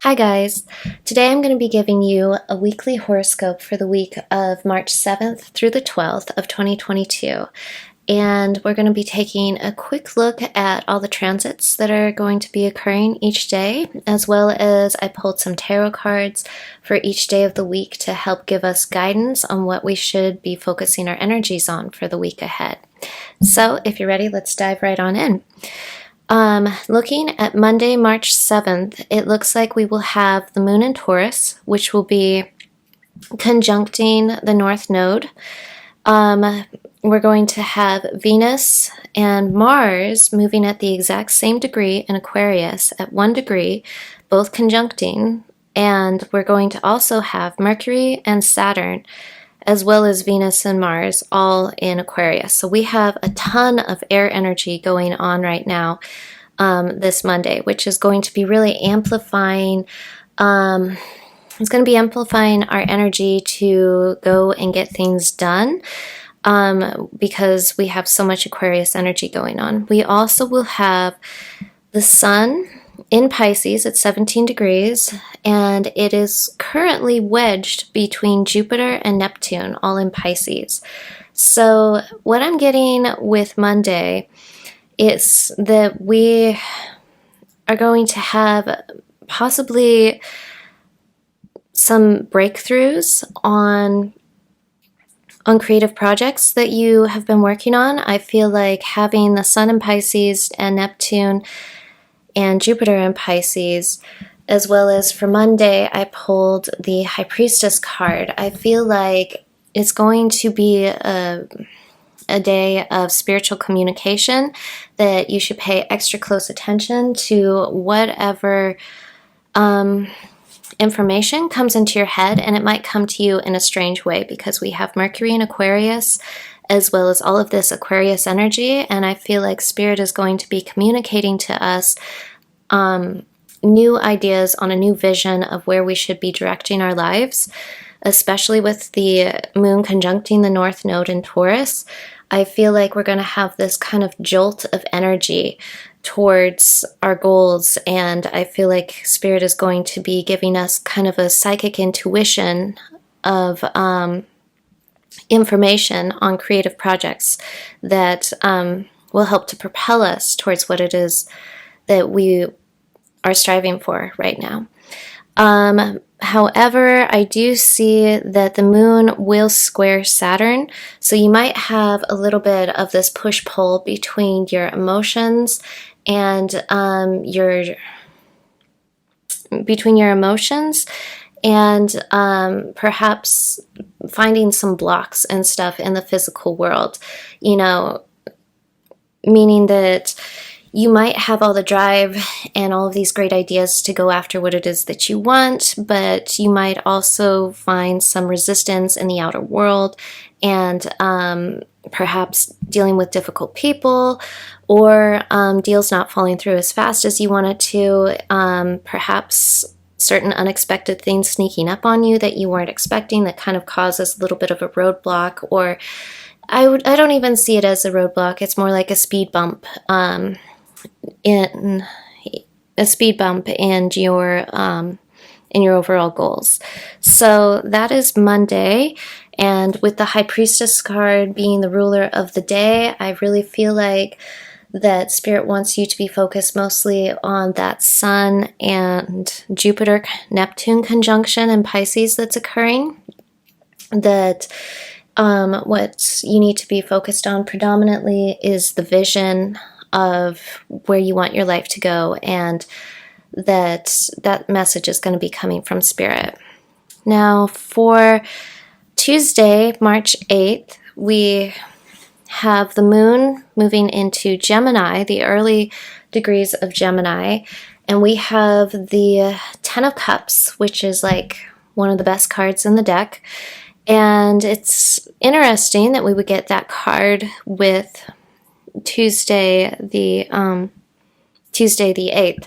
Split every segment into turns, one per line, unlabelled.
Hi guys, today I'm going to be giving you a weekly horoscope for the week of March 7th through the 12th of 2022. And we're going to be taking a quick look at all the transits that are going to be occurring each day, as well as I pulled some tarot cards for each day of the week to help give us guidance on what we should be focusing our energies on for the week ahead. So if you're ready, let's dive right on in. Looking at Monday, March 7th, it looks like we will have the moon in Taurus, which will be conjuncting the North Node. We're going to have Venus and Mars moving at the exact same degree in Aquarius at 1 degree, both conjuncting. And we're going to also have Mercury and Saturn, as well as Venus and Mars, all in Aquarius. So we have a ton of air energy going on right now this Monday, which is going to be really amplifying. It's going to be amplifying our energy to go and get things done because we have so much Aquarius energy going on. We also will have the sun in Pisces at 17 degrees, and it is currently wedged between Jupiter and Neptune, all in Pisces. So what I'm getting with Monday is that we are going to have possibly some breakthroughs on creative projects that you have been working on. I feel like having the sun in Pisces and Neptune and Jupiter in Pisces, as well as for Monday, I pulled the High Priestess card. I feel like it's going to be a day of spiritual communication, that you should pay extra close attention to whatever information comes into your head, and it might come to you in a strange way because we have Mercury in Aquarius, as well as all of this Aquarius energy, and I feel like Spirit is going to be communicating to us new ideas on a new vision of where we should be directing our lives, especially with the moon conjuncting the North Node in Taurus. I feel like we're going to have this kind of jolt of energy towards our goals, and I feel like Spirit is going to be giving us kind of a psychic intuition of information on creative projects that will help to propel us towards what it is that we are striving for right now. However, I do see that the moon will square Saturn, so you might have a little bit of this push-pull between your emotions and perhaps finding some blocks and stuff in the physical world, meaning that you might have all the drive and all of these great ideas to go after what it is that you want, but you might also find some resistance in the outer world and perhaps dealing with difficult people, or deals not falling through as fast as you wanted to, perhaps certain unexpected things sneaking up on you that you weren't expecting that kind of causes a little bit of a roadblock, or I don't even see it as a roadblock. It's more like a speed bump in your overall goals. So that is Monday, and with the High Priestess card being the ruler of the day, I really feel like that Spirit wants you to be focused mostly on that Sun and Jupiter Neptune conjunction in Pisces that's occurring. That what you need to be focused on predominantly is the vision of where you want your life to go, and that message is going to be coming from Spirit. Now for Tuesday, March 8th, we have the moon moving into Gemini, the early degrees of Gemini, and we have the Ten of Cups, which is like one of the best cards in the deck. And it's interesting that we would get that card with Tuesday the 8th,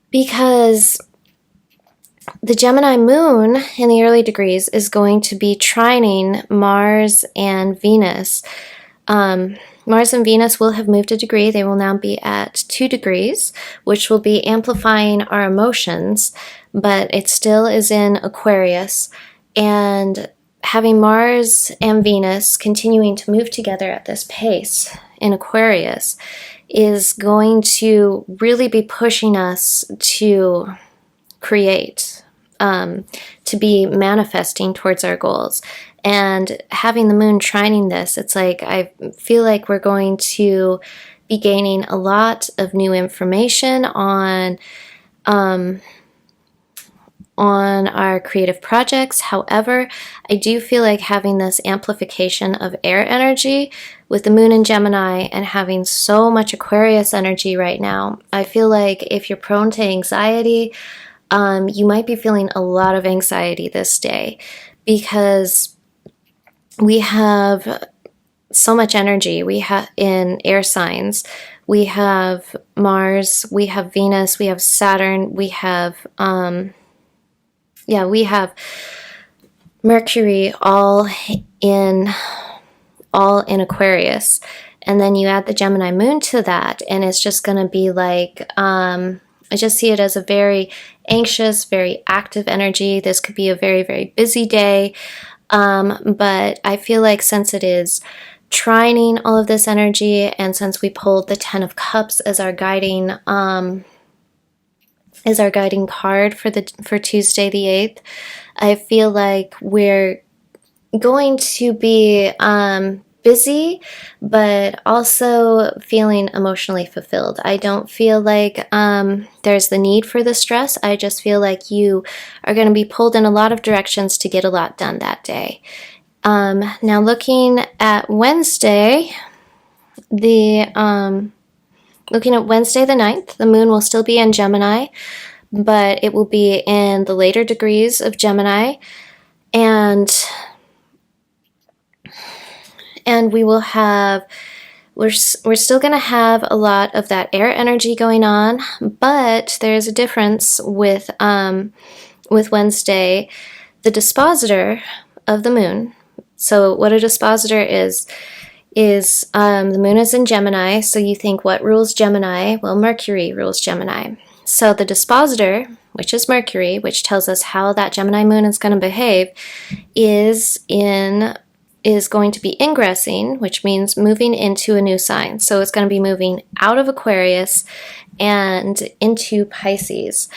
because the Gemini moon in the early degrees is going to be trining Mars and Venus Mars and Venus will have moved a degree. They will now be at 2 degrees, which will be amplifying our emotions, but it still is in Aquarius. And having Mars and Venus continuing to move together at this pace in Aquarius is going to really be pushing us to create, to be manifesting towards our goals. And having the moon trining this, it's like I feel like we're going to be gaining a lot of new information on our creative projects. However, I do feel like having this amplification of air energy with the moon in Gemini and having so much Aquarius energy right now, I feel like if you're prone to anxiety, you might be feeling a lot of anxiety this day because we have so much energy. We have in air signs. We have Mars, we have Venus, we have Saturn, we have we have Mercury all in Aquarius. And then you add the Gemini moon to that, and it's just going to be like, I just see it as a very anxious, very active energy. This could be a very, very busy day. But I feel like since it is trining all of this energy, and since we pulled the 10 of Cups as our guiding card for Tuesday the 8th, I feel like we're going to be busy, but also feeling emotionally fulfilled. I don't feel like there's the need for the stress. I just feel like you are going to be pulled in a lot of directions to get a lot done that day. Now looking at Wednesday, the 9th, the moon will still be in Gemini, but it will be in the later degrees of Gemini, and we will have, we're still going to have a lot of that air energy going on, but there's a difference with Wednesday. The dispositor of the moon, so what a dispositor is the moon is in Gemini, so you think what rules Gemini? Well, Mercury rules Gemini. So the dispositor, which is Mercury, which tells us how that Gemini moon is going to behave, is going to be ingressing, which means moving into a new sign. So it's going to be moving out of Aquarius and into Pisces.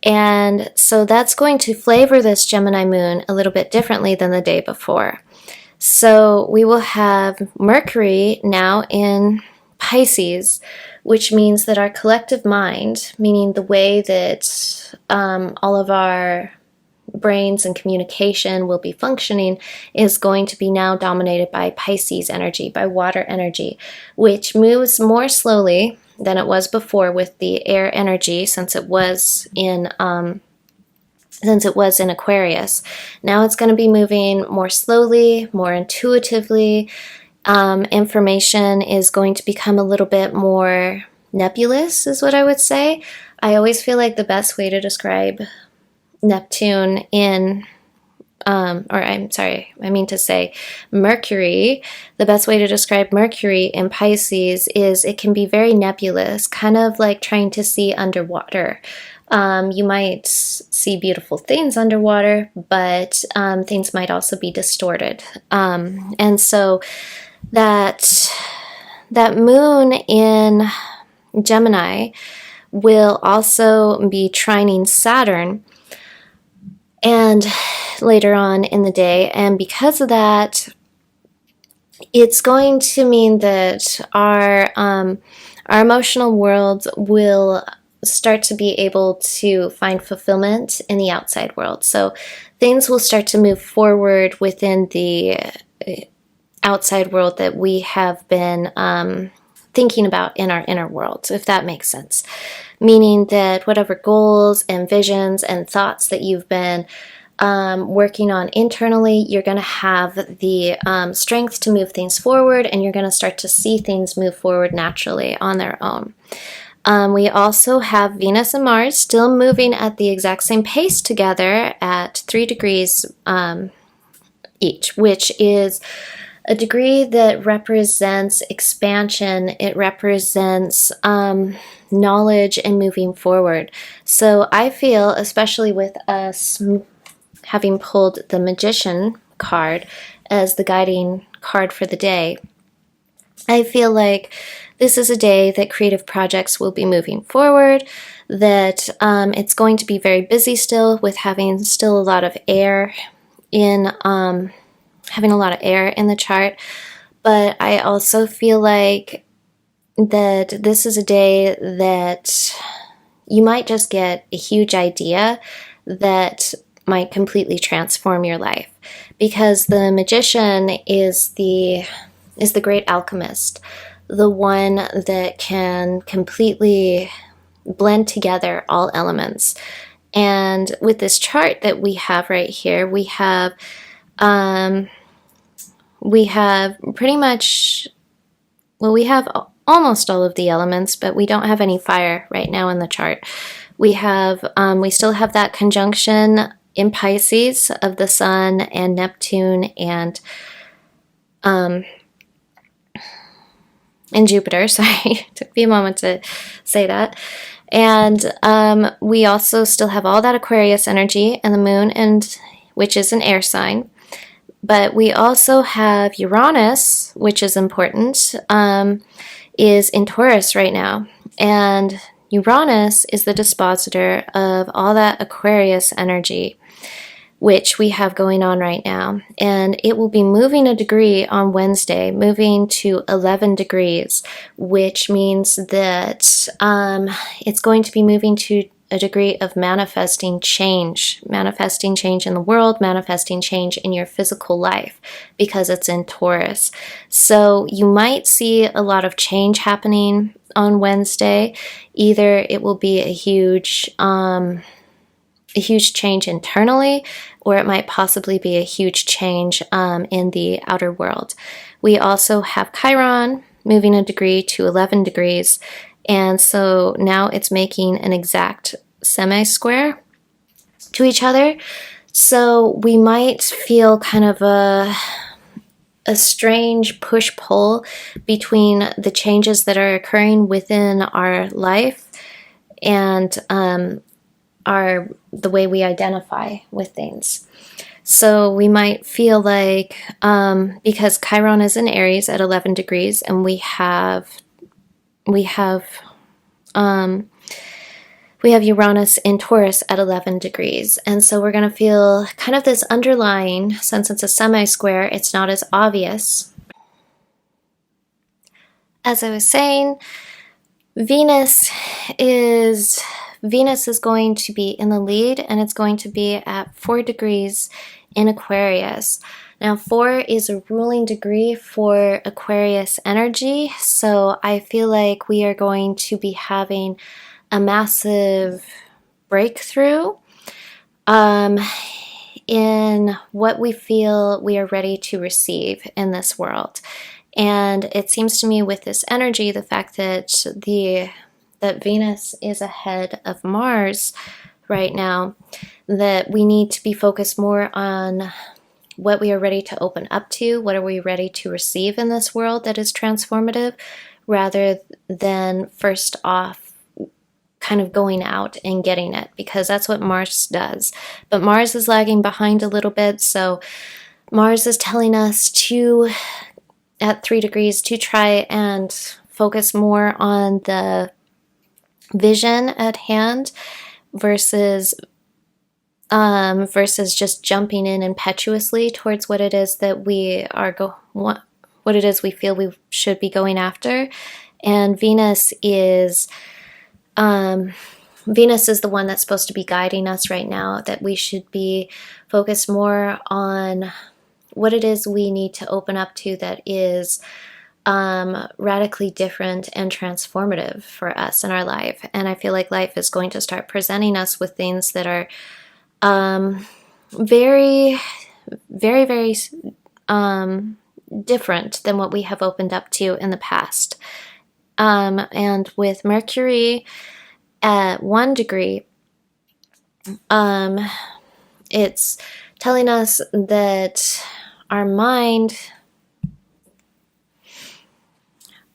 And so that's going to flavor this Gemini moon a little bit differently than the day before. So we will have Mercury now in Pisces, which means that our collective mind, meaning the way that all of our brains and communication will be functioning, is going to be now dominated by Pisces energy, by water energy, which moves more slowly than it was before with the air energy, since it was in Aquarius. Now it's going to be moving more slowly, more intuitively. Information is going to become a little bit more nebulous, is what I would say. I always feel like the best way to describe Neptune Mercury, the best way to describe Mercury in Pisces is it can be very nebulous, kind of like trying to see underwater. You might see beautiful things underwater, but things might also be distorted. And so that moon in Gemini will also be trining Saturn and later on in the day, and because of that, it's going to mean that our emotional world will start to be able to find fulfillment in the outside world. So things will start to move forward within the outside world that we have been thinking about in our inner world, if that makes sense. Meaning that whatever goals and visions and thoughts that you've been working on internally, you're going to have the strength to move things forward, and you're going to start to see things move forward naturally on their own. We also have Venus and Mars still moving at the exact same pace together at 3 degrees each, which is a degree that represents expansion. It represents knowledge and moving forward. So I feel, especially with us having pulled the Magician card as the guiding card for the day, I feel like this is a day that creative projects will be moving forward, that it's going to be very busy still, with having still a lot of air in having a lot of air in the chart. But I also feel like that this is a day that you might just get a huge idea that might completely transform your life, because the Magician is the great alchemist, the one that can completely blend together all elements. And with this chart that we have right here, we have pretty much, well, we have almost all of the elements, but we don't have any fire right now in the chart. We still have that conjunction in Pisces of the Sun and Neptune and Jupiter. Sorry, it took me a moment to say that. And we also still have all that Aquarius energy and the moon, which is an air sign. But we also have Uranus, which is important, is in Taurus right now. And Uranus is the dispositor of all that Aquarius energy, which we have going on right now. And it will be moving a degree on Wednesday, moving to 11 degrees, which means that it's going to be moving to a degree of manifesting change in the world, manifesting change in your physical life, because it's in Taurus. So you might see a lot of change happening on Wednesday. Either it will be a huge change internally, or it might possibly be a huge change in the outer world. We also have Chiron moving a degree to 11 degrees, and so now it's making an exact semi-square to each other. So we might feel kind of a strange push-pull between the changes that are occurring within our life and the way we identify with things. So we might feel like, because Chiron is in Aries at 11 degrees, and we have Uranus in Taurus at 11 degrees. And so we're going to feel kind of this underlying, since it's a semi-square, it's not as obvious. As I was saying, Venus is going to be in the lead, and it's going to be at 4 degrees in Aquarius. Now, 4 is a ruling degree for Aquarius energy, so I feel like we are going to be having a massive breakthrough in what we feel we are ready to receive in this world. And it seems to me, with this energy, the fact that Venus is ahead of Mars right now, that we need to be focused more on what we are ready to open up to, what are we ready to receive in this world that is transformative, rather than first off kind of going out and getting it, because that's what Mars does. But Mars is lagging behind a little bit, so Mars is telling us to, at 3 degrees, to try and focus more on the vision at hand versus just jumping in impetuously towards what it is that we are what it is we feel we should be going after. And Venus is the one that's supposed to be guiding us right now, that we should be focused more on what it is we need to open up to that is radically different and transformative for us in our life. And I feel like life is going to start presenting us with things that are very, very, very different than what we have opened up to in the past. And with Mercury at 1 degree, it's telling us that our mind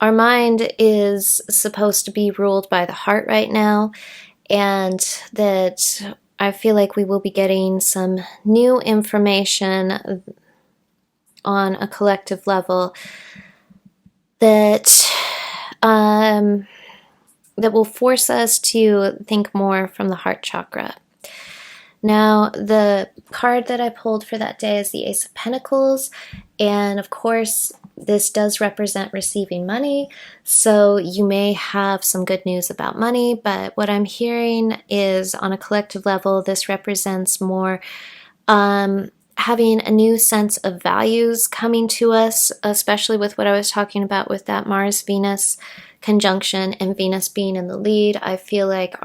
our mind is supposed to be ruled by the heart right now, and that I feel like we will be getting some new information on a collective level that that will force us to think more from the heart chakra. Now, the card that I pulled for that day is the Ace of Pentacles, and of course, this does represent receiving money, so you may have some good news about money, but what I'm hearing is on a collective level, this represents more having a new sense of values coming to us, especially with what I was talking about with that Mars-Venus conjunction and Venus being in the lead. I feel like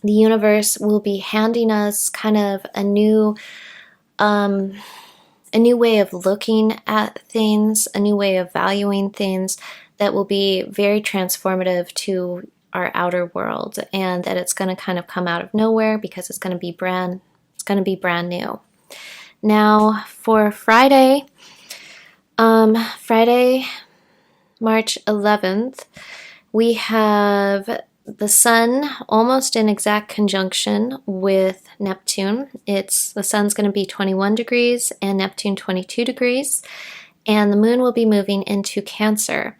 the universe will be handing us kind of a new way of looking at things, a new way of valuing things that will be very transformative to our outer world, and that it's going to kind of come out of nowhere because it's going to be brand new. Now for Friday, March 11th, we have the Sun almost in exact conjunction with Neptune. The Sun's going to be 21 degrees and Neptune 22 degrees, and the Moon will be moving into Cancer.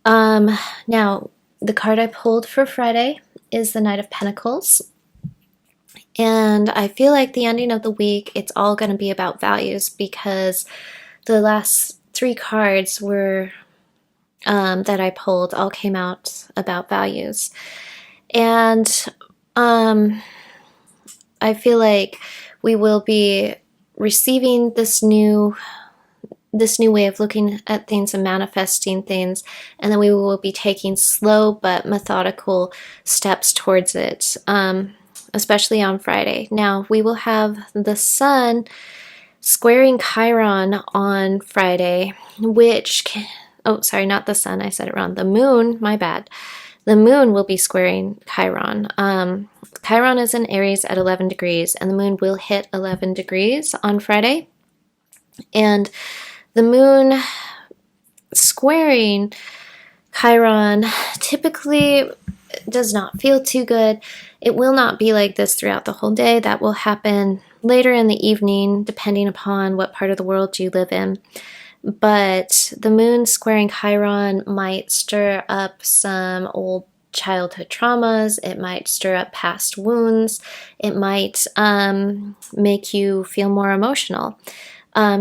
Now, the card I pulled for Friday is the Knight of Pentacles, and I feel like the ending of the week, it's all going to be about values, because the last 3 cards were that I pulled all came out about values. And I feel like we will be receiving this new way of looking at things and manifesting things, and then we will be taking slow but methodical steps towards it, especially on Friday. Now, we will have the Sun squaring Chiron on Friday, oh, sorry, not the Sun, I said it wrong. The Moon, my bad. The Moon will be squaring Chiron. Chiron is in Aries at 11 degrees, and the Moon will hit 11 degrees on Friday. And the Moon squaring Chiron typically does not feel too good. It will not be like this throughout the whole day. That will happen later in the evening, depending upon what part of the world you live in. But the Moon squaring Chiron might stir up some old childhood traumas. It might stir up past wounds. It might make you feel more emotional.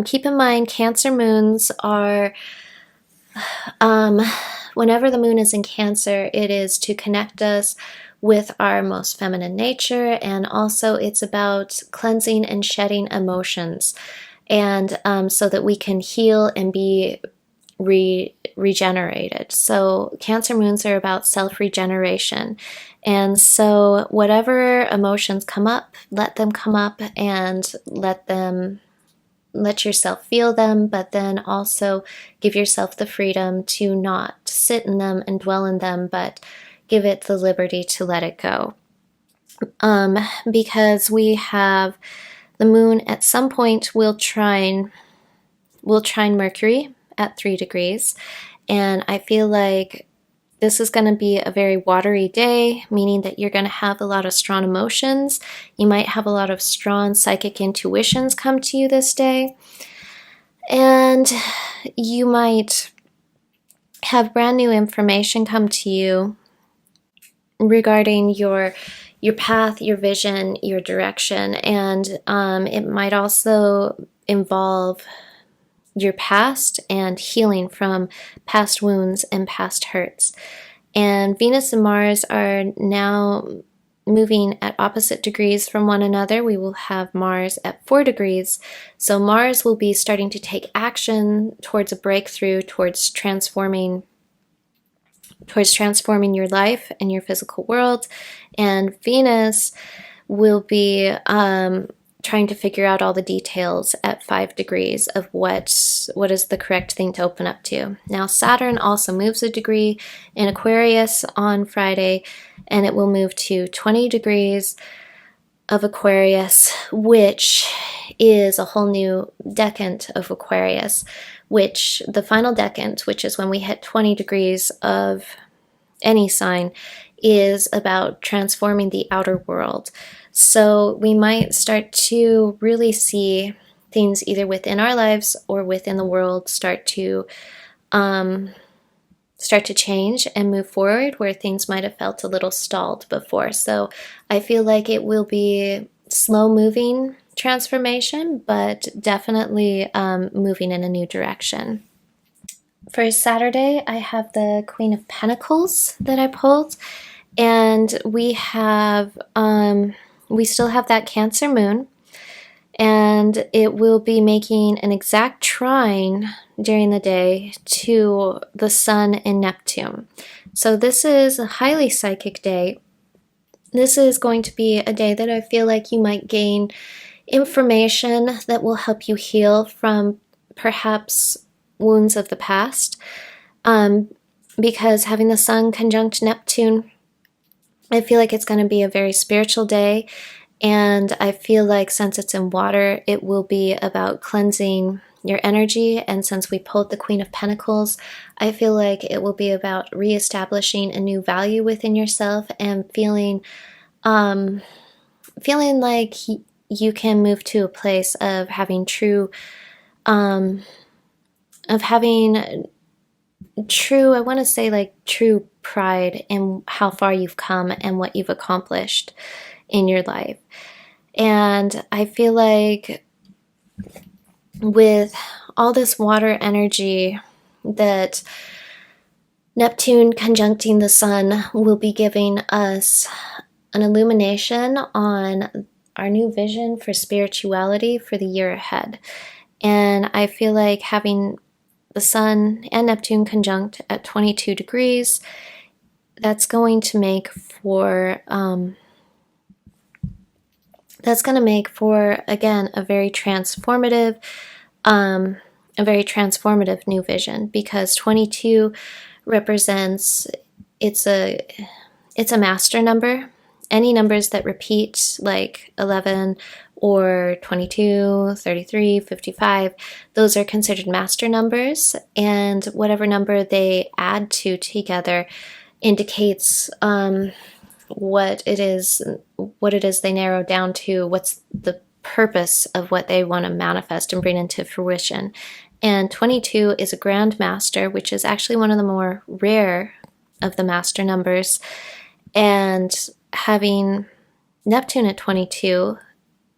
Keep in mind, Cancer moons are, whenever the Moon is in Cancer, it is to connect us with our most feminine nature, and also it's about cleansing and shedding emotions, and so that we can heal and be regenerated. So Cancer moons are about self-regeneration, and so whatever emotions come up, let them come up, and let yourself feel them, but then also give yourself the freedom to not sit in them and dwell in them, but give it the liberty to let it go. Because we have the Moon at some point will trine Mercury at 3 degrees, and I feel like this is going to be a very watery day, meaning that you're going to have a lot of strong emotions. You might have a lot of strong psychic intuitions come to you this day, and you might have brand new information come to you regarding your path, your vision, your direction, and it might also involve your past and healing from past wounds and past hurts. And Venus and Mars are now moving at opposite degrees from one another. We will have Mars at 4 degrees. So Mars will be starting to take action towards a breakthrough, towards transforming your life and your physical world. And Venus will be trying to figure out all the details at 5 degrees of what is the correct thing to open up to. Now, Saturn also moves a degree in Aquarius on Friday, and it will move to 20 degrees of Aquarius, which is a whole new decant of Aquarius, which the final decant, which is when we hit 20 degrees of any sign, is about transforming the outer world. So we might start to really see things either within our lives or within the world start to change and move forward, where things might have felt a little stalled before. So I feel like it will be slow moving transformation, but definitely moving in a new direction. For Saturday, I have the Queen of Pentacles that I pulled, and we still have that Cancer moon, and it will be making an exact trine during the day to the Sun and Neptune. So this is a highly psychic day. This is going to be a day that I feel like you might gain information that will help you heal from perhaps wounds of the past, because having the Sun conjunct Neptune, I feel like it's going to be a very spiritual day, and I feel like since it's in water, it will be about cleansing your energy, and since we pulled the Queen of Pentacles, I feel like it will be about reestablishing a new value within yourself and feeling like you can move to a place of having true I want to say like true pride in how far you've come and what you've accomplished in your life. And I feel like with all this water energy that Neptune conjuncting the Sun will be giving us an illumination on our new vision for spirituality for the year ahead. And I feel like having the Sun and Neptune conjunct at 22 degrees, that's going to make for again a very transformative new vision, because 22 represents, it's a master number. Any numbers that repeat, like 11 or 22, 33, 55, those are considered master numbers, and whatever number they add to together indicates what it is they narrow down to, what's the purpose of what they want to manifest and bring into fruition. And 22 is a grand master, which is actually one of the more rare of the master numbers. And having Neptune at 22,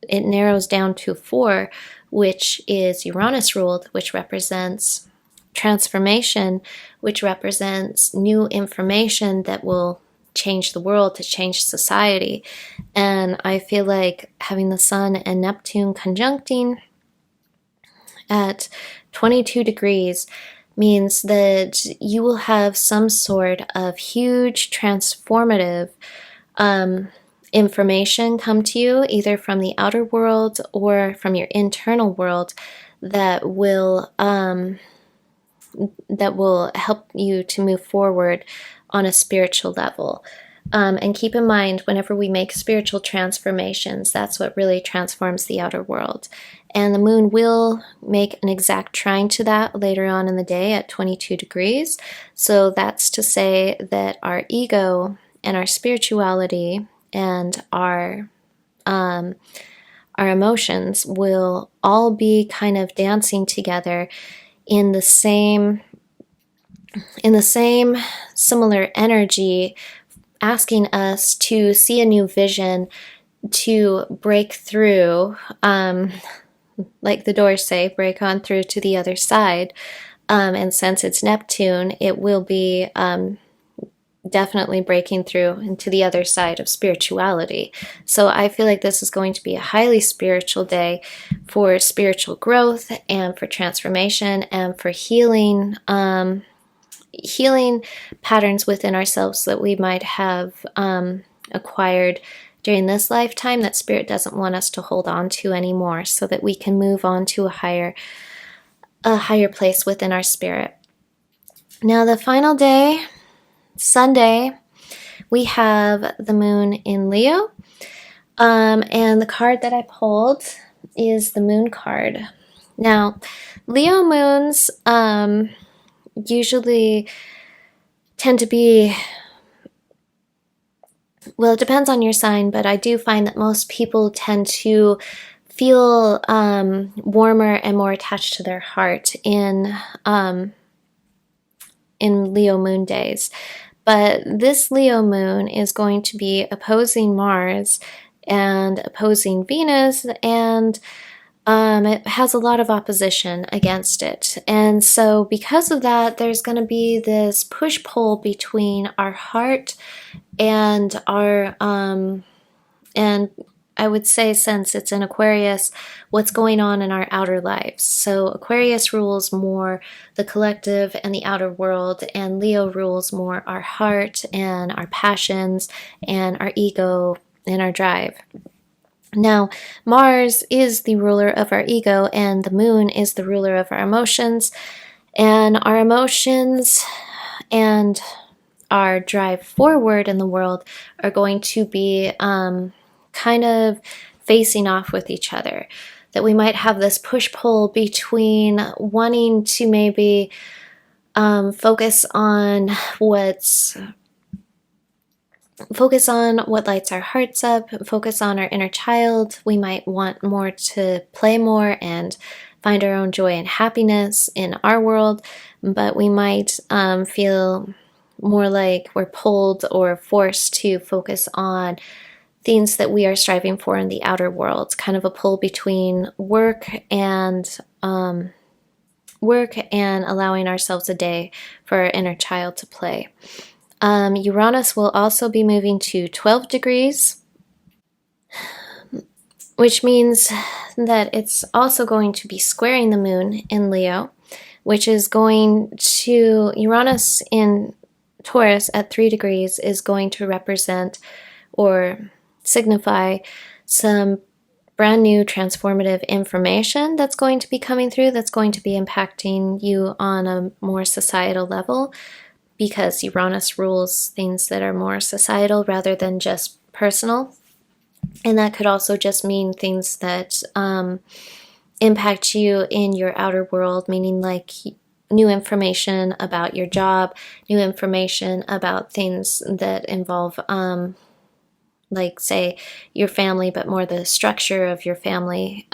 it narrows down to 4, which is Uranus ruled, which represents transformation, which represents new information that will change the world, to change society. And I feel like having the Sun and Neptune conjuncting at 22 degrees means that you will have some sort of huge transformative information come to you, either from the outer world or from your internal world, that will help you to move forward on a spiritual level. And keep in mind, whenever we make spiritual transformations, that's what really transforms the outer world. And the moon will make an exact trine to that later on in the day at 22 degrees. So that's to say that our ego and our spirituality and our emotions will all be kind of dancing together in the same similar energy, asking us to see a new vision, to break through, like the doors say, break on through to the other side. And since it's Neptune, it will be definitely breaking through into the other side of spirituality. So I feel like this is going to be a highly spiritual day for spiritual growth and for transformation and for healing patterns within ourselves that we might have acquired during this lifetime that Spirit doesn't want us to hold on to anymore, so that we can move on to a higher place within our spirit. Now the final day, Sunday, we have the moon in Leo, and the card that I pulled is the Moon card. Now, Leo moons usually tend to be, well, it depends on your sign, but I do find that most people tend to feel warmer and more attached to their heart in Leo moon days. But this Leo moon is going to be opposing Mars and opposing Venus, and it has a lot of opposition against it. And so because of that, there's going to be this push-pull between our heart and our, and I would say, since it's in Aquarius, what's going on in our outer lives. So Aquarius rules more the collective and the outer world, and Leo rules more our heart and our passions and our ego and our drive. Now, Mars is the ruler of our ego, and the moon is the ruler of our emotions. And our emotions and our drive forward in the world are going to be kind of facing off with each other. That we might have this push-pull between wanting to maybe focus on what lights our hearts up, focus on our inner child. We might want more to play more and find our own joy and happiness in our world, but we might feel more like we're pulled or forced to focus on things that we are striving for in the outer world, kind of a pull between work and allowing ourselves a day for our inner child to play. Uranus will also be moving to 12 degrees, which means that it's also going to be squaring the moon in Leo, which is going to, Uranus in Taurus at 3 degrees is going to represent or signify some brand new transformative information that's going to be coming through, that's going to be impacting you on a more societal level, because Uranus rules things that are more societal rather than just personal. And that could also just mean things that impact you in your outer world, meaning like new information about your job, new information about things that involve like, say, your family, but more the structure of your family,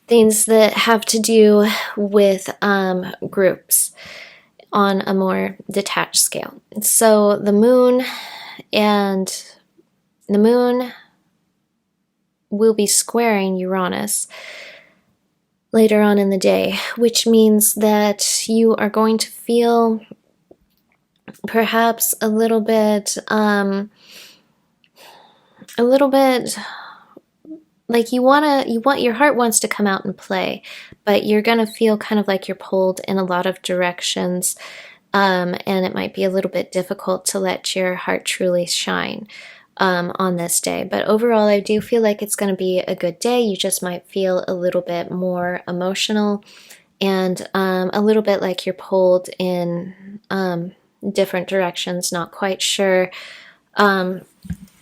things that have to do with groups on a more detached scale. So the moon will be squaring Uranus later on in the day, which means that you are going to feel perhaps a little bit like your heart wants to come out and play, but you're going to feel kind of like you're pulled in a lot of directions, and it might be a little bit difficult to let your heart truly shine on this day. But overall, I do feel like it's going to be a good day. You just might feel a little bit more emotional and a little bit like you're pulled in different directions, not quite sure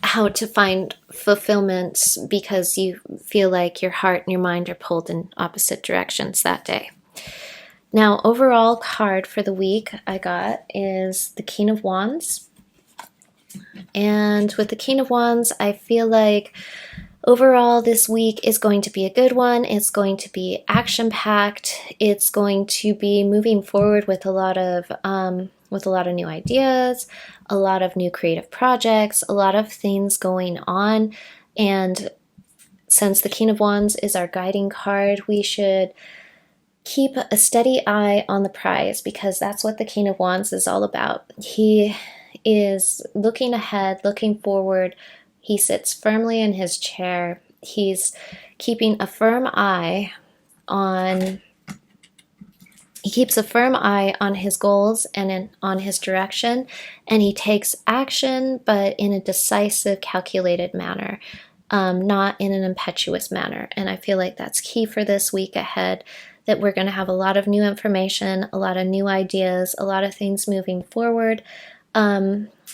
how to find fulfillment because you feel like your heart and your mind are pulled in opposite directions that day. Now, overall card for the week I got is the King of Wands. And with the King of Wands, I feel like overall this week is going to be a good one. It's going to be action-packed. It's going to be moving forward with a lot of new ideas, a lot of new creative projects, a lot of things going on. And since the King of Wands is our guiding card, we should keep a steady eye on the prize, because that's what the King of Wands is all about. He is looking ahead, looking forward. He sits firmly in his chair. He's keeping a firm eye on his goals and on his direction, and he takes action, but in a decisive, calculated manner, not in an impetuous manner. And I feel like that's key for this week ahead, that we're going to have a lot of new information, a lot of new ideas, a lot of things moving forward.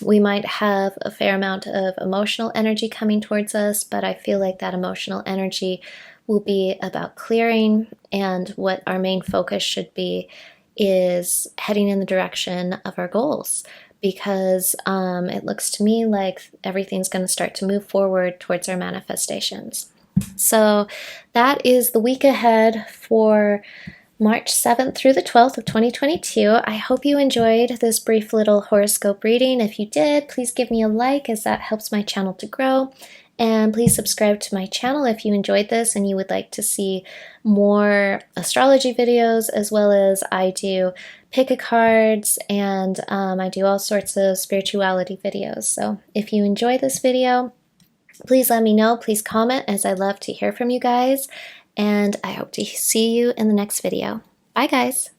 We might have a fair amount of emotional energy coming towards us, but I feel like that emotional energy will be about clearing, and what our main focus should be is heading in the direction of our goals, because it looks to me like everything's going to start to move forward towards our manifestations. So that is the week ahead for March 7th through the 12th of 2022. I hope you enjoyed this brief little horoscope reading. If you did, please give me a like, as that helps my channel to grow. And please subscribe to my channel if you enjoyed this and you would like to see more astrology videos, as well as I do pick a cards, and I do all sorts of spirituality videos. So if you enjoy this video, please let me know. Please comment, as I love to hear from you guys. And I hope to see you in the next video. Bye, guys.